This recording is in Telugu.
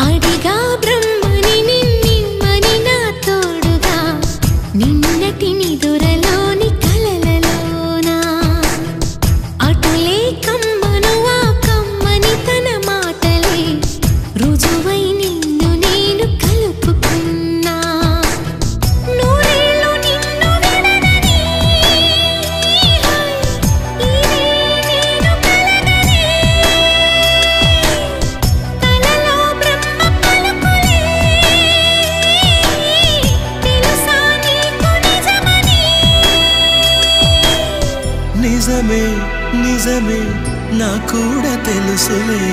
అడిగా బ్రహ్మని నిన్నిమ్మని నా తోడుగా నిన్నటి నిదురలోని కలలలోనా అటులే కమ్మను ఆ కమ్మని తన మాటలే రుజువై నిన్ను నేను కలుపుకున్నా నూరేళ్ళు నిన్ను విడనని ఇదే నేను కలగని తలలో బ్రహ్మ పలుకులే తెలుసా నీకు నిజమని నిజమే నిజమే నా కూడా తెలుసులే